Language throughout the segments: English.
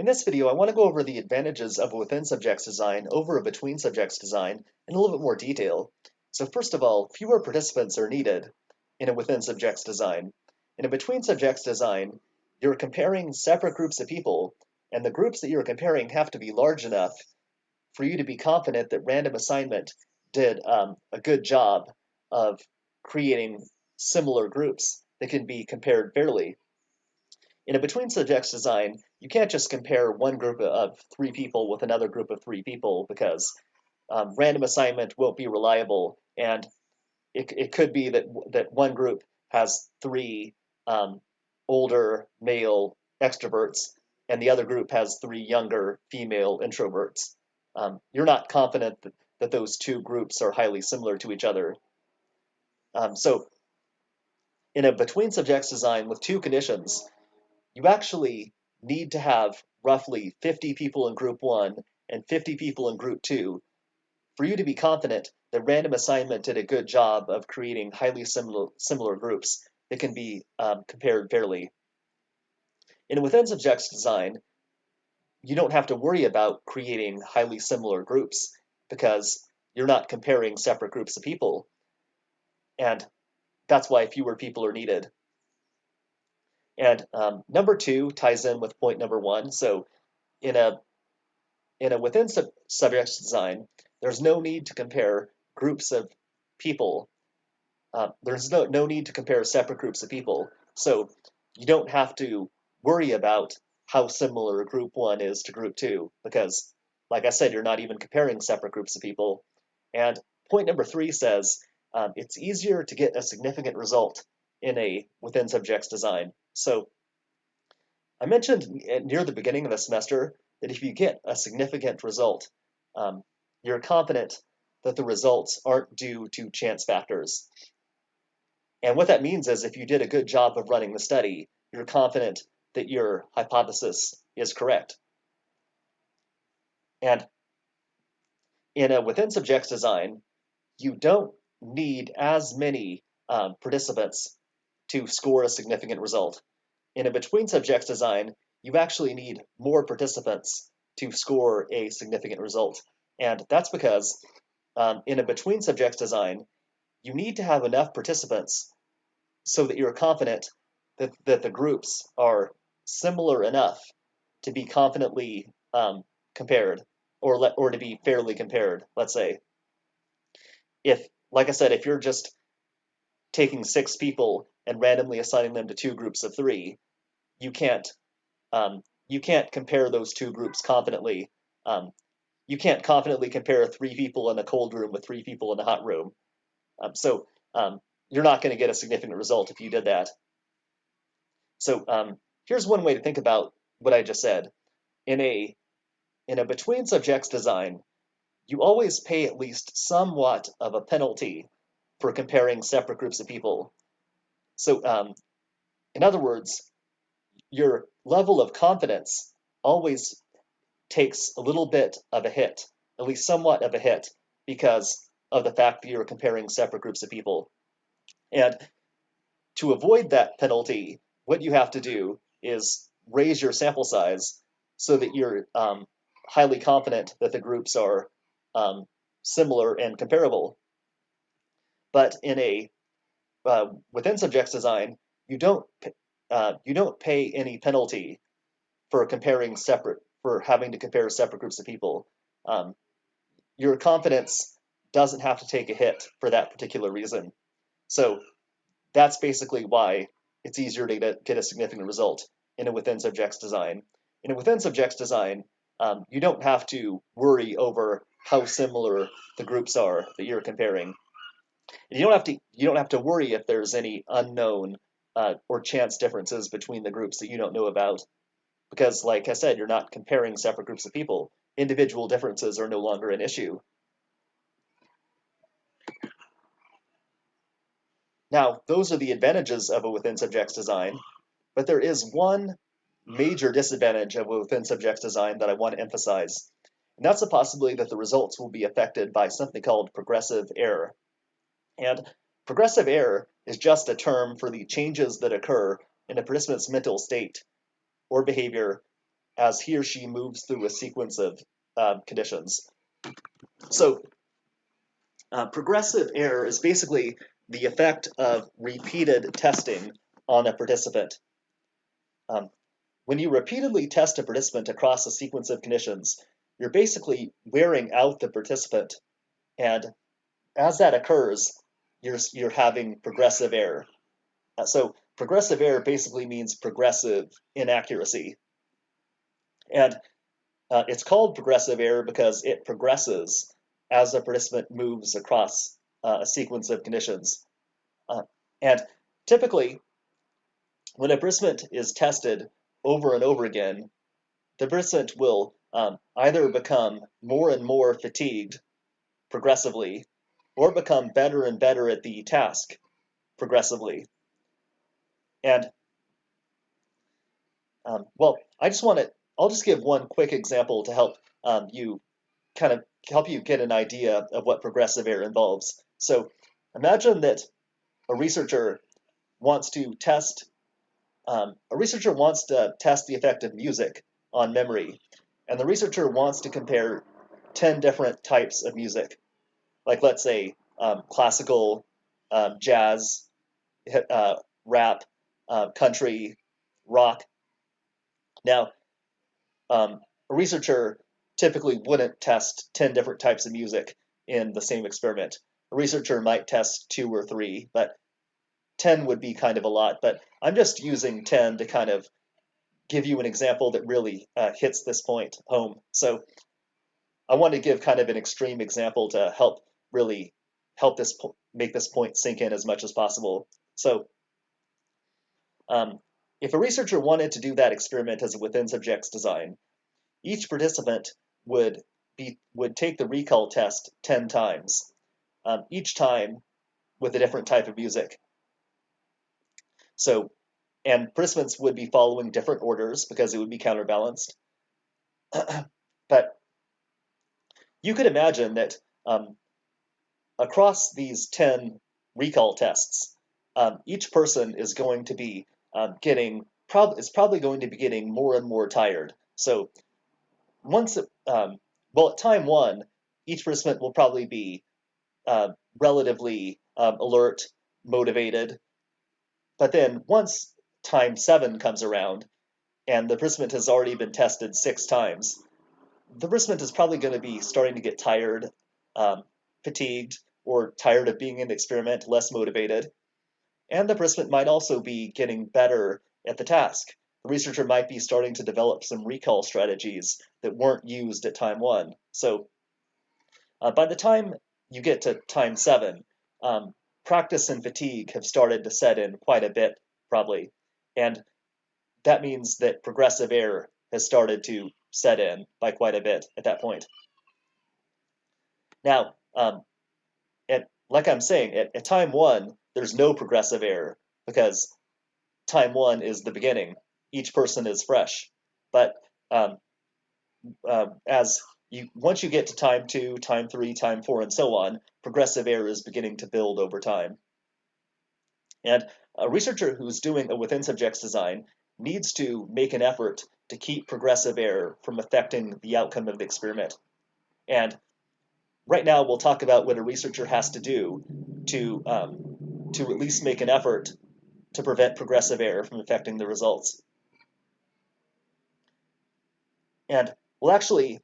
In this video, I want to go over the advantages of a within subjects design over a between subjects design in a little bit more detail. So first of all, fewer participants are needed in a within subjects design. In a between subjects design, you're comparing separate groups of people, and the groups that you're comparing have to be large enough for you to be confident that random assignment did a good job of creating similar groups that can be compared fairly. In a between subjects design, you can't just compare one group of three people with another group of three people because random assignment won't be reliable, and it could be that one group has three older male extroverts and the other group has three younger female introverts. You're not confident that those two groups are highly similar to each other. So in a between subjects design with two conditions, you actually need to have roughly 50 people in group one and 50 people in group two for you to be confident that random assignment did a good job of creating highly similar groups that can be compared fairly. In a within subjects design, you don't have to worry about creating highly similar groups because you're not comparing separate groups of people. And that's why fewer people are needed. And number two ties in with point number one. So in a within subjects design, there's no need to compare groups of people. There's no need to compare separate groups of people. So you don't have to worry about how similar group one is to group two because, like I said, you're not even comparing separate groups of people. And point number three says it's easier to get a significant result in a within subjects design. So I mentioned near the beginning of the semester that if you get a significant result, you're confident that the results aren't due to chance factors. And what that means is if you did a good job of running the study, you're confident that your hypothesis is correct. And in a within subjects design, you don't need as many participants to score a significant result. In a between subjects design, you actually need more participants to score a significant result. And that's because in a between subjects design, you need to have enough participants so that you're confident that the groups are similar enough to be confidently compared or to be fairly compared, let's say. If, like I said, if you're just taking 6 people and randomly assigning them to two groups of three, you can't compare those two groups confidently. You can't confidently compare 3 people in a cold room with 3 people in a hot room. So you're not going to get a significant result if you did that. So here's one way to think about what I just said. In a between subjects design, you always pay at least somewhat of a penalty for comparing separate groups of people. So in other words, your level of confidence always takes a little bit of a hit, at least somewhat of a hit, because of the fact that you're comparing separate groups of people. And to avoid that penalty, what you have to do is raise your sample size so that you're highly confident that the groups are similar and comparable. But in a within subjects design, you don't pay any penalty for having to compare separate groups of people. Your confidence doesn't have to take a hit for that particular reason. So that's basically why it's easier to get a significant result in a within subjects design. In a within subjects design, you don't have to worry over how similar the groups are that you're comparing. And you don't have to worry if there's any unknown or chance differences between the groups that you don't know about. Because, like I said, you're not comparing separate groups of people. Individual differences are no longer an issue. Now, those are the advantages of a within subjects design, but there is one major disadvantage of a within subjects design that I want to emphasize. And that's the possibility that the results will be affected by something called progressive error. And progressive error is just a term for the changes that occur in a participant's mental state or behavior as he or she moves through a sequence of conditions. So progressive error is basically the effect of repeated testing on a participant. Um, when you repeatedly test a participant across a sequence of conditions, you're basically wearing out the participant, and as that occurs, you're having progressive error. So progressive error basically means progressive inaccuracy, and it's called progressive error because it progresses as the participant moves across a sequence of conditions. Uh, and typically, when a participant is tested over and over again, the participant will either become more and more fatigued progressively or become better and better at the task progressively. And well, I'll just give one quick example to help you kind of help you get an idea of what progressive error involves. So imagine that a researcher wants to test the effect of music on memory, and the researcher wants to compare 10 different types of music, like let's say classical, jazz, rap, country, rock. Now, a researcher typically wouldn't test 10 different types of music in the same experiment. A researcher might test 2 or 3, but 10 would be kind of a lot. But I'm just using 10 to kind of give you an example that really hits this point home. So I want to give kind of an extreme example to really help make this point sink in as much as possible. So um, if a researcher wanted to do that experiment as a within subjects design, each participant would take the recall test 10 times, each time with a different type of music. So, and participants would be following different orders because it would be counterbalanced. But you could imagine that across these 10 recall tests, each person is going to be is probably going to be getting more and more tired. So once, at time 1, each participant will probably be relatively alert, motivated. But then once time 7 comes around and the participant has already been tested 6 times, the participant is probably going to be starting to get tired, fatigued, or tired of being in the experiment, less motivated. And the participant might also be getting better at the task. The researcher might be starting to develop some recall strategies that weren't used at time 1. So by the time you get to time 7, practice and fatigue have started to set in quite a bit, probably. And that means that progressive error has started to set in by quite a bit at that point. Now, like I'm saying, at time 1, there's no progressive error because time 1 is the beginning. Each person is fresh. But um, once you get to time 2, time 3, time 4, and so on, progressive error is beginning to build over time. And a researcher who's doing a within subjects design needs to make an effort to keep progressive error from affecting the outcome of the experiment. And right now, we'll talk about what a researcher has to do to at least make an effort to prevent progressive error from affecting the results. And well, actually,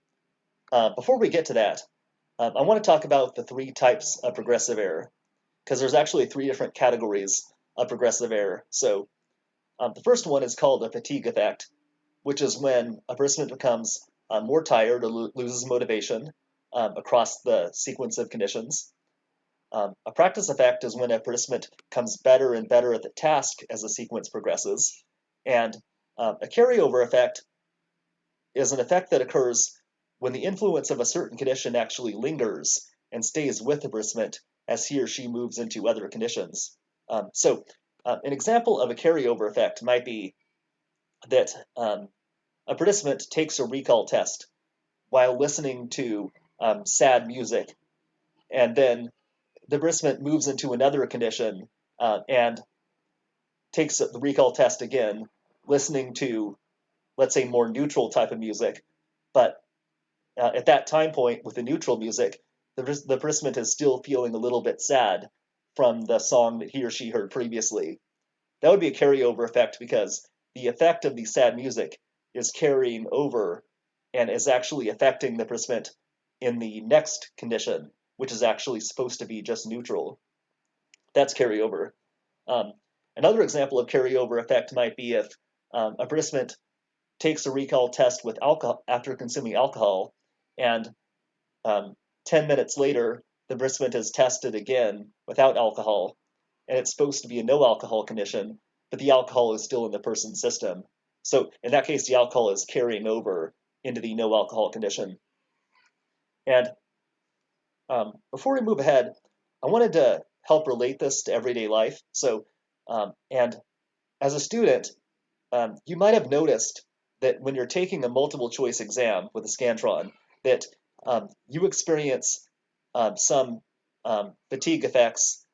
before we get to that, I want to talk about the 3 types of progressive error, because there's actually 3 different categories of progressive error. So the first one is called a fatigue effect, which is when a participant becomes more tired or loses motivation across the sequence of conditions. A practice effect is when a participant becomes better and better at the task as the sequence progresses. And a carryover effect is an effect that occurs when the influence of a certain condition actually lingers and stays with the participant as he or she moves into other conditions. So an example of a carryover effect might be that a participant takes a recall test while listening to sad music, and then the participant moves into another condition and takes the recall test again, listening to let's say, more neutral type of music. But at that time point with the neutral music, the participant is still feeling a little bit sad from the song that he or she heard previously. That would be a carryover effect because the effect of the sad music is carrying over and is actually affecting the participant in the next condition, which is actually supposed to be just neutral. That's carryover. Um, Another example of carryover effect might be if a participant takes a recall test with alcohol after consuming alcohol, and 10 minutes later, the participant is tested again without alcohol, and it's supposed to be a no alcohol condition, but the alcohol is still in the person's system. So in that case, the alcohol is carrying over into the no alcohol condition. And before we move ahead, I wanted to help relate this to everyday life. And as a student, you might have noticed that when you're taking a multiple choice exam with a Scantron, that you experience some fatigue effects,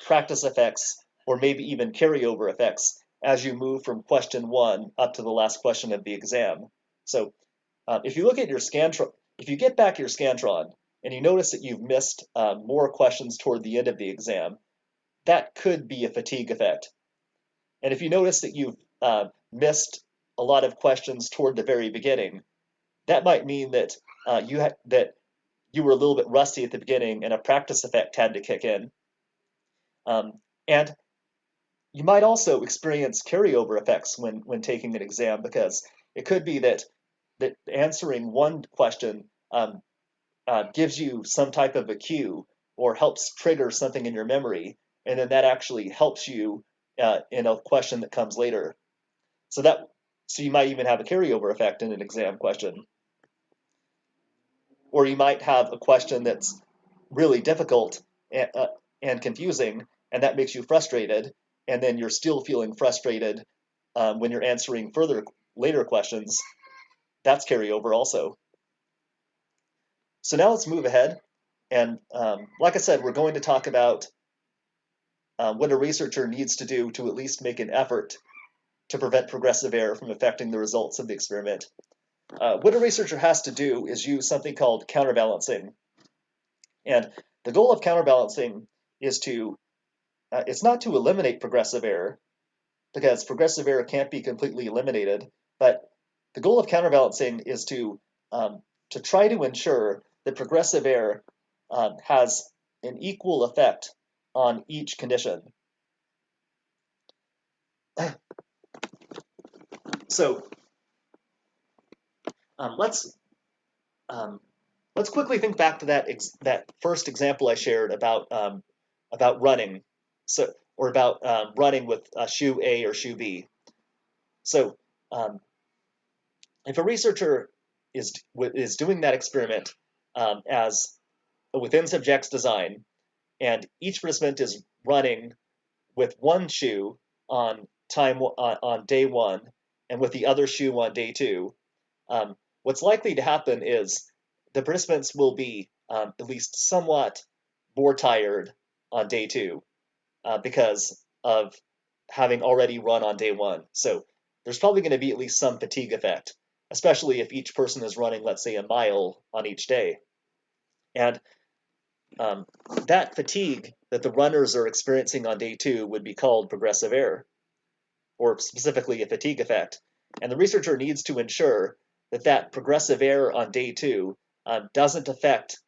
practice effects, or maybe even carryover effects as you move from question one up to the last question of the exam. So if you look at your Scantron, if you get back your Scantron and you notice that you've missed more questions toward the end of the exam, that could be a fatigue effect. And if you notice that you've missed a lot of questions toward the very beginning, that might mean that that you were a little bit rusty at the beginning and a practice effect had to kick in. And you might also experience carryover effects when taking an exam, because it could be that answering one question gives you some type of a cue or helps trigger something in your memory, and then that actually helps you in a question that comes later. So you might even have a carryover effect in an exam question. Or you might have a question that's really difficult and confusing, and that makes you frustrated, and then you're still feeling frustrated when you're answering later questions. That's carryover also. So now let's move ahead. And like I said, we're going to talk about what a researcher needs to do to at least make an effort to prevent progressive error from affecting the results of the experiment. What a researcher has to do is use something called counterbalancing. And the goal of counterbalancing is it's not to eliminate progressive error, because progressive error can't be completely eliminated, but the goal of counterbalancing is to try to ensure that progressive error has an equal effect on each condition. So let's quickly think back to that first example I shared about running, or about running with shoe A or shoe B. So um, if a researcher is doing that experiment as within subject's design, and each participant is running with one shoe on day one, and with the other shoe on day two, what's likely to happen is the participants will be at least somewhat more tired on day two because of having already run on day one. So there's probably going to be at least some fatigue effect, especially if each person is running, let's say, a mile on each day. And um, that fatigue that the runners are experiencing on day two would be called progressive error, or specifically a fatigue effect. And the researcher needs to ensure that progressive error on day two doesn't affect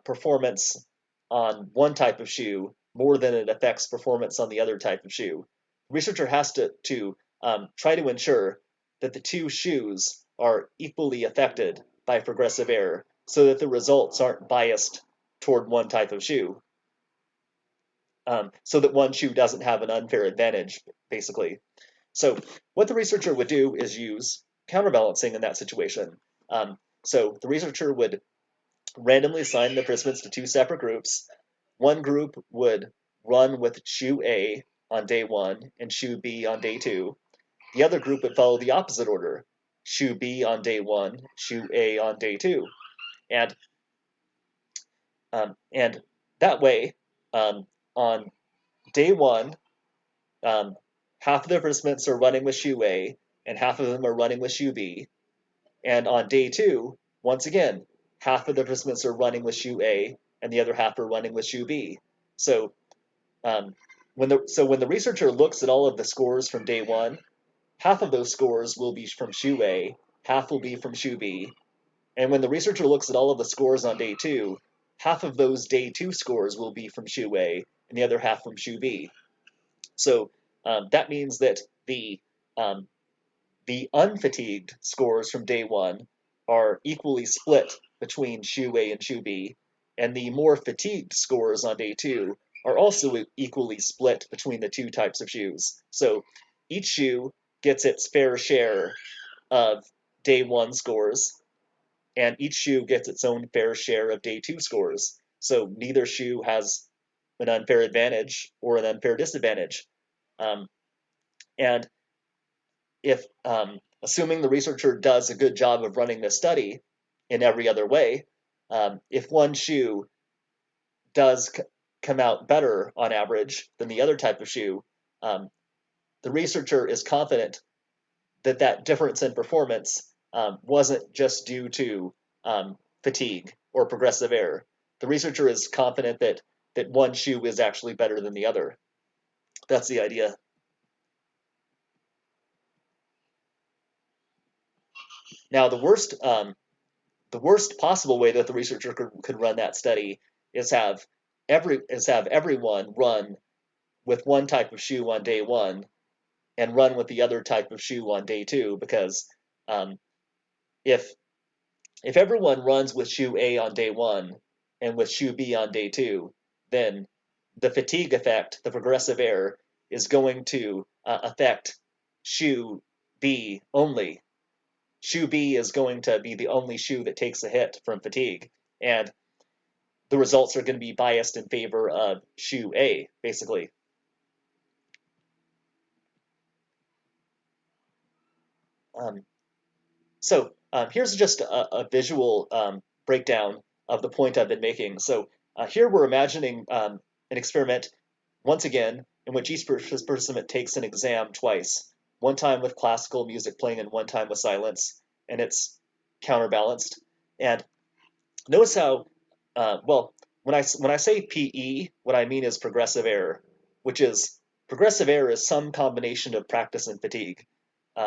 performance on one type of shoe more than it affects performance on the other type of shoe. The researcher has to try to ensure that the two shoes are equally affected by progressive error, so that the results aren't biased toward one type of shoe, so that one shoe doesn't have an unfair advantage, basically. So what the researcher would do is use counterbalancing in that situation. So the researcher would randomly assign the participants to two separate groups. One group would run with shoe A on day one and shoe B on day two. The other group would follow the opposite order: shoe B on day one, shoe A on day two. And that way, on day one, half of the participants are running with shoe A, and half of them are running with shoe B. And on day 2, once again, half of the participants are running with shoe A, and the other half are running with shoe B. So when the researcher looks at all of the scores from day 1, half of those scores will be from shoe A, half will be from shoe B. And when the researcher looks at all of the scores on day 2, half of those day 2 scores will be from shoe A, and the other half from shoe B. So that means that um, the unfatigued scores from day 1 are equally split between shoe A and shoe B, and the more fatigued scores on day 2 are also equally split between the two types of shoes. So each shoe gets its fair share of day 1 scores, and each shoe gets its own fair share of day 2 scores. So neither shoe has an unfair advantage or an unfair disadvantage. Um, and if assuming the researcher does a good job of running this study in every other way, if one shoe does come out better on average than the other type of shoe, um, the researcher is confident that that difference in performance wasn't just due to fatigue or progressive error. The researcher is confident that one shoe is actually better than the other. That's the idea. Now, the worst possible way that the researcher could run that study is have everyone run with one type of shoe on day 1 and run with the other type of shoe on day 2, because um, if if everyone runs with shoe A on day 1 and with shoe B on day 2, then the fatigue effect, the progressive error, is going to affect shoe B only. Shoe B is going to be the only shoe that takes a hit from fatigue, and the results are going to be biased in favor of shoe A, basically. Um, so here's just a visual breakdown of the point I've been making. So here we're imagining an experiment, once again, in which each participant takes an exam twice, one time with classical music playing and one time with silence, and it's counterbalanced. And notice how, well, when I say PE, what I mean is progressive error, which is progressive error is some combination of practice and fatigue,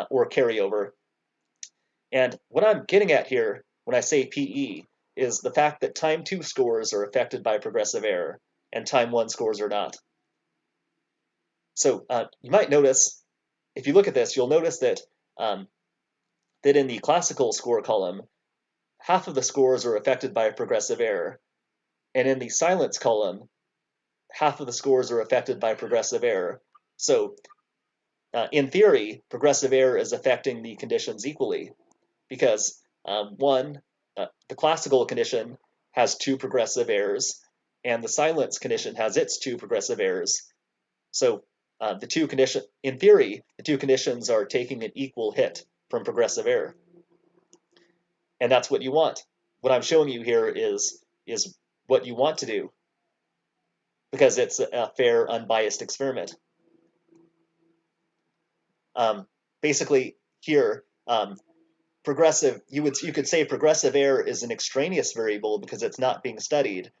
or carryover. And what I'm getting at here when I say PE is the fact that time 2 scores are affected by progressive error, and time 1 scores are not. So you might notice, if you look at this, you'll notice that in the classical score column, half of the scores are affected by progressive error, and in the silence column, half of the scores are affected by progressive error. So in theory, progressive error is affecting the conditions equally, because the classical condition has 2 progressive errors, and the silence condition has its 2 progressive errors. So in theory, the two conditions are taking an equal hit from progressive error, and that's what you want. What I'm showing you here is what you want to do, because it's a fair, unbiased experiment. Basically, here, you could say progressive error is an extraneous variable because it's not being studied,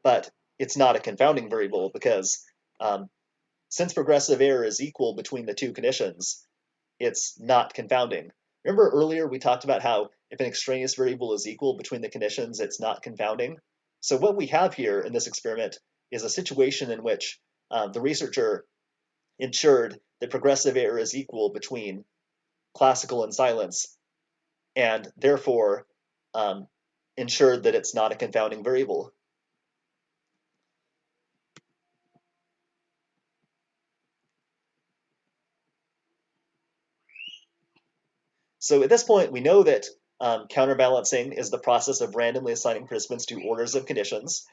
but it's not a confounding variable because since progressive error is equal between the two conditions, it's not confounding. Remember earlier we talked about how if an extraneous variable is equal between the conditions, it's not confounding? So what we have here in this experiment is a situation in which the researcher ensured that progressive error is equal between classical and silence, and therefore um, ensured that it's not a confounding variable. So at this point, we know that counterbalancing is the process of randomly assigning participants to orders of conditions.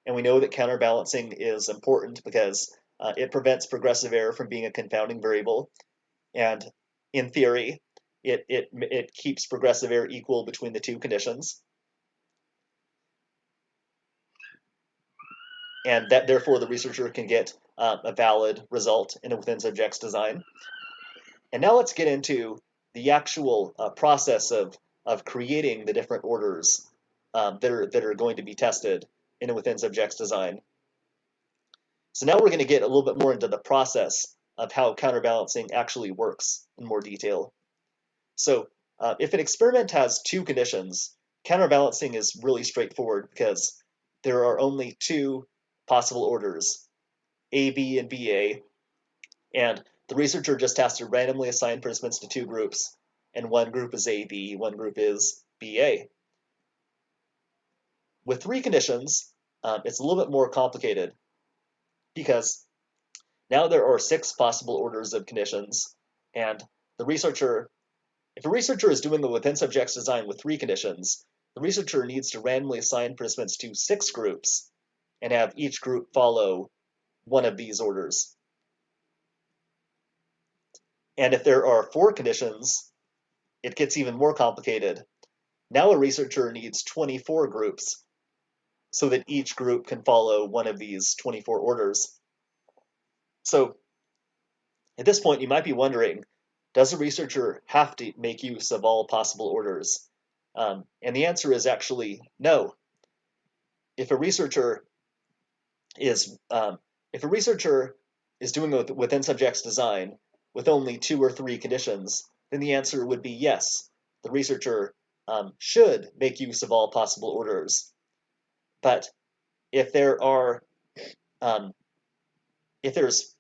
And we know that counterbalancing is important because it prevents progressive error from being a confounding variable. And in theory, it keeps progressive error equal between the two conditions. And that therefore the researcher can get a valid result in a within subjects design. And now let's get into the actual process of creating the different orders that are going to be tested in a within subjects design. So now we're going to get a little bit more into the process of how counterbalancing actually works in more detail. So if an experiment has two conditions, counterbalancing is really straightforward because there are only two possible orders, AB and BA, and the researcher just has to randomly assign participants to two groups, and one group is AB, one group is BA. With three conditions, it's a little bit more complicated because now there are six possible orders of conditions, and if a researcher is doing a within subjects design with three conditions, the researcher needs to randomly assign participants to six groups and have each group follow one of these orders. And if there are four conditions, it gets even more complicated. Now a researcher needs 24 groups so that each group can follow one of these 24 orders. So at this point, you might be wondering, does a researcher have to make use of all possible orders? And the answer is actually no. If a researcher is doing a within subjects design with only two or three conditions, then the answer would be yes. The researcher should make use of all possible orders. But if there are, if there's,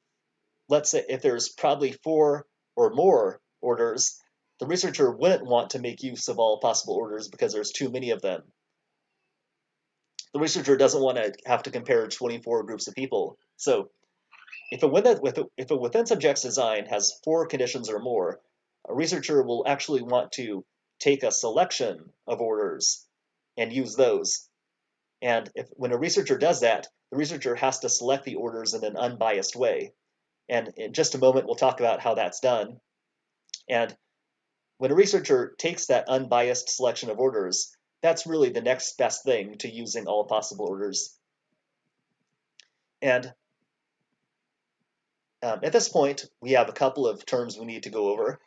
let's say, if there's probably four or more orders, the researcher wouldn't want to make use of all possible orders because there's too many of them. The researcher doesn't want to have to compare 24 groups of people. So if a within subjects design has four conditions or more, a researcher will actually want to take a selection of orders and use those. And when a researcher does that, the researcher has to select the orders in an unbiased way. And in just a moment, we'll talk about how that's done. And when a researcher takes that unbiased selection of orders, that's really the next best thing to using all possible orders. And at this point, we have a couple of terms we need to go over.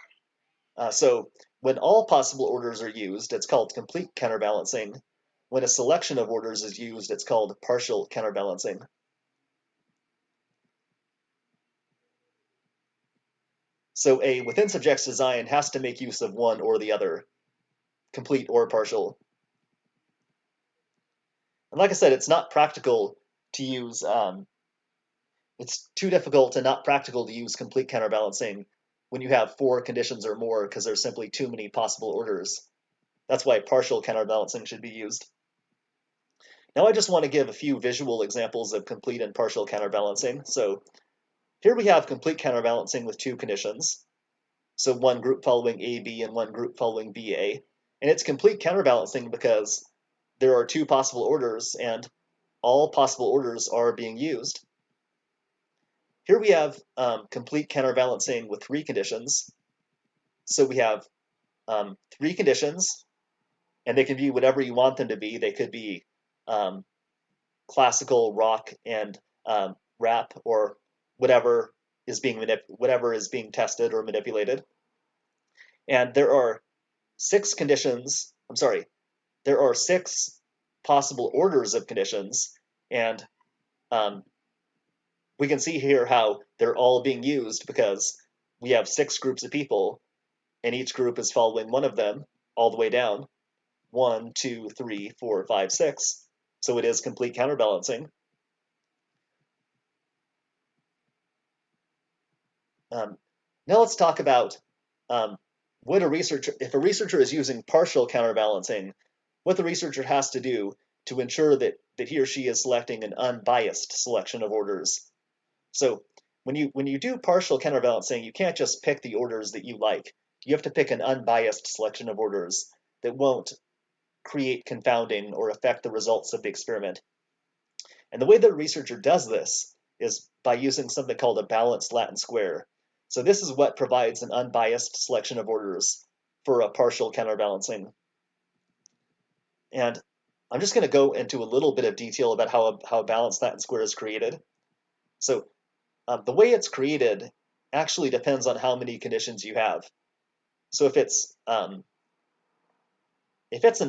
So when all possible orders are used, it's called complete counterbalancing. When a selection of orders is used, it's called partial counterbalancing. So a within subjects design has to make use of one or the other, complete or partial. And like I said, it's not practical to use, it's too difficult and not practical to use complete counterbalancing when you have four conditions or more because there's simply too many possible orders. That's why partial counterbalancing should be used. Now I just want to give a few visual examples of complete and partial counterbalancing. So here we have complete counterbalancing with two conditions. So one group following AB and one group following BA. And it's complete counterbalancing because there are two possible orders and all possible orders are being used. Here we have complete counterbalancing with three conditions. So we have three conditions, and they can be whatever you want them to be. They could be classical, rock, and rap, or whatever is being tested or manipulated. And there are six conditions. I'm sorry, there are six possible orders of conditions, and we can see here how they're all being used because we have six groups of people, and each group is following one of them all the way down. 1, 2, 3, 4, 5, 6. So it is complete counterbalancing. Now let's talk about if a researcher is using partial counterbalancing, what the researcher has to do to ensure that he or she is selecting an unbiased selection of orders. So when you do partial counterbalancing, you can't just pick the orders that you like. You have to pick an unbiased selection of orders that won't create confounding or affect the results of the experiment. And the way that a researcher does this is by using something called a balanced Latin square. So this is what provides an unbiased selection of orders for a partial counterbalancing. And I'm just going to go into a little bit of detail about how a balanced Latin square is created. So the way it's created actually depends on how many conditions you have. So if it's an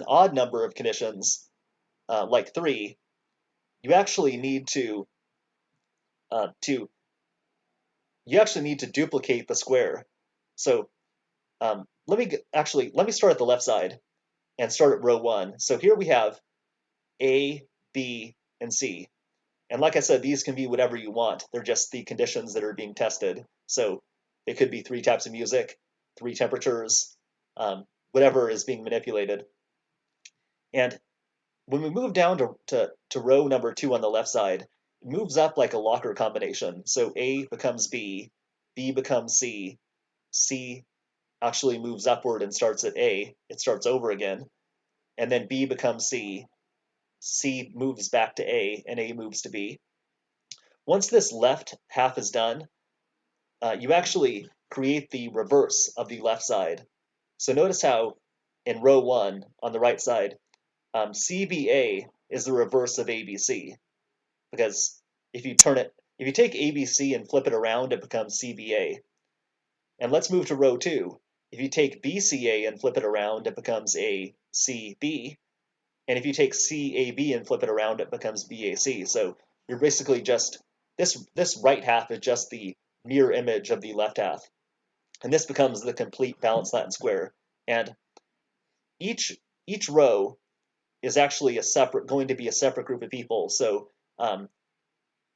odd number of conditions, like 3, you actually need to duplicate the square. So let me start at the left side and start at row 1. So here we have A, B, and C. And like I said, these can be whatever you want. They're just the conditions that are being tested. So it could be 3 types of music, 3 temperatures, whatever is being manipulated. And when we move down to row number 2 on the left side, it moves up like a locker combination. So A becomes B, B becomes C, C actually moves upward and starts at A. It starts over again. And then B becomes C, C moves back to A, and A moves to B. Once this left half is done, you actually create the reverse of the left side. So notice how in row 1 on the right side, CBA is the reverse of ABC, because if you take ABC and flip it around, it becomes CBA. And let's move to row 2. If you take BCA and flip it around, it becomes ACB. And if you take CAB and flip it around, it becomes BAC. So you're basically just, this right half is just the mirror image of the left half. And this becomes the complete balanced Latin square. And each row is actually going to be a separate group of people. So um,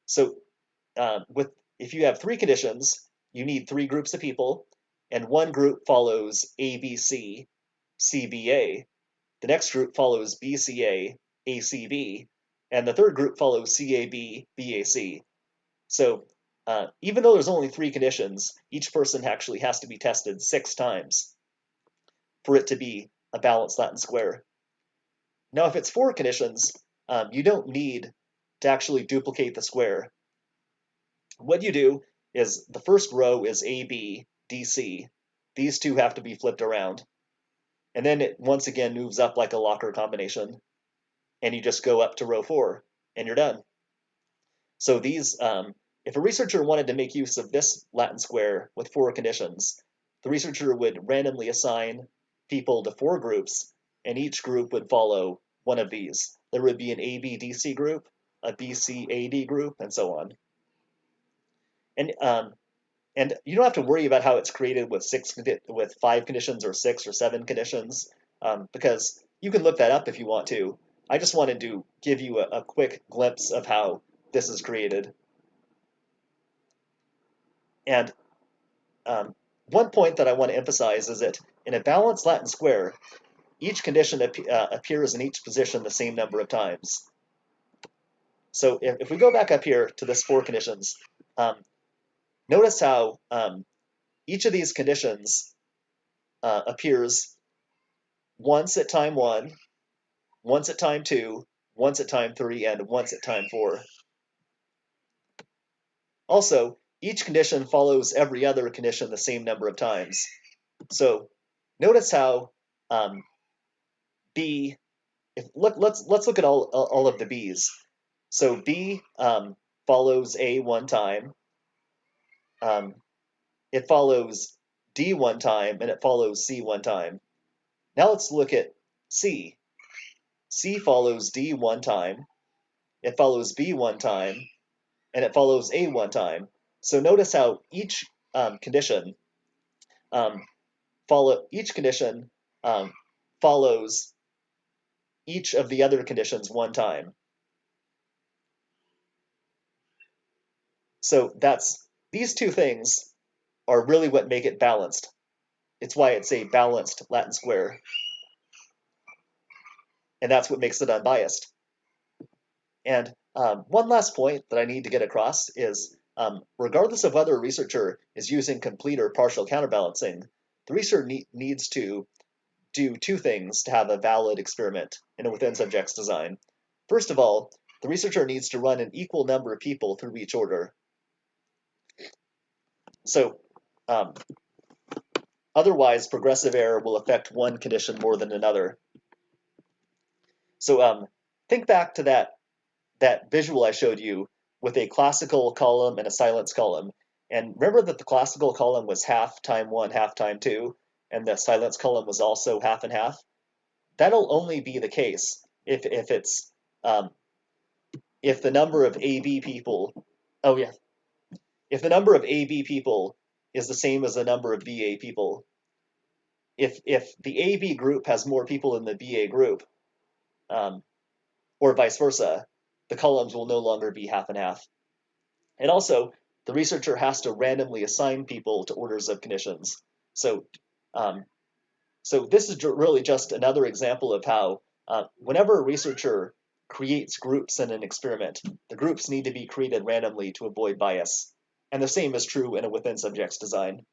so with if you have 3 conditions, you need 3 groups of people, and one group follows ABC, CBA. The next group follows BCA, ACB, and the third group follows CAB, BAC. So even though there's only 3 conditions, each person actually has to be tested 6 times for it to be a balanced Latin square. Now, if it's 4 conditions, you don't need to actually duplicate the square. What you do is the first row is AB, DC. These two have to be flipped around. And then it once again moves up like a locker combination. And you just go up to row 4, and you're done. So if a researcher wanted to make use of this Latin square with 4 conditions, the researcher would randomly assign people to 4 groups, and each group would follow one of these. There would be an ABDC group, a BCAD group, and so on. And you don't have to worry about how it's created with 5 conditions or 6 or 7 conditions, because you can look that up if you want to. I just wanted to give you a quick glimpse of how this is created. And one point that I want to emphasize is that in a balanced Latin square, each condition appears in each position the same number of times. So if we go back up here to this 4 conditions, notice how each of these conditions appears once at time 1, once at time 2, once at time 3, and once at time 4. Also, each condition follows every other condition the same number of times. So notice how B, let's look at all of the B's. So B follows A 1 time, it follows D 1 time, and it follows C 1 time. Now let's look at C. C follows D 1 time, it follows B 1 time, and it follows A 1 time. So notice how each condition um, follows each of the other conditions 1 time. So these 2 things are really what make it balanced. It's why it's a balanced Latin square, and that's what makes it unbiased. And one last point that I need to get across is, regardless of whether a researcher is using complete or partial counterbalancing, the researcher needs to do 2 things to have a valid experiment in a within subjects design. First of all, the researcher needs to run an equal number of people through each order. So otherwise, progressive error will affect one condition more than another. So think back to that visual I showed you with a classical column and a silence column. And remember that the classical column was half time 1, half time 2, and the silence column was also half and half, that'll only be the case if it's if the number of AB people, oh yeah, if the number of AB people is the same as the number of BA people. If the AB group has more people than the BA group, um, or vice versa, the columns will no longer be half and half. And also, the researcher has to randomly assign people to orders of conditions. So, um, so this is really just another example of how whenever a researcher creates groups in an experiment, the groups need to be created randomly to avoid bias. And the same is true in a within subjects design.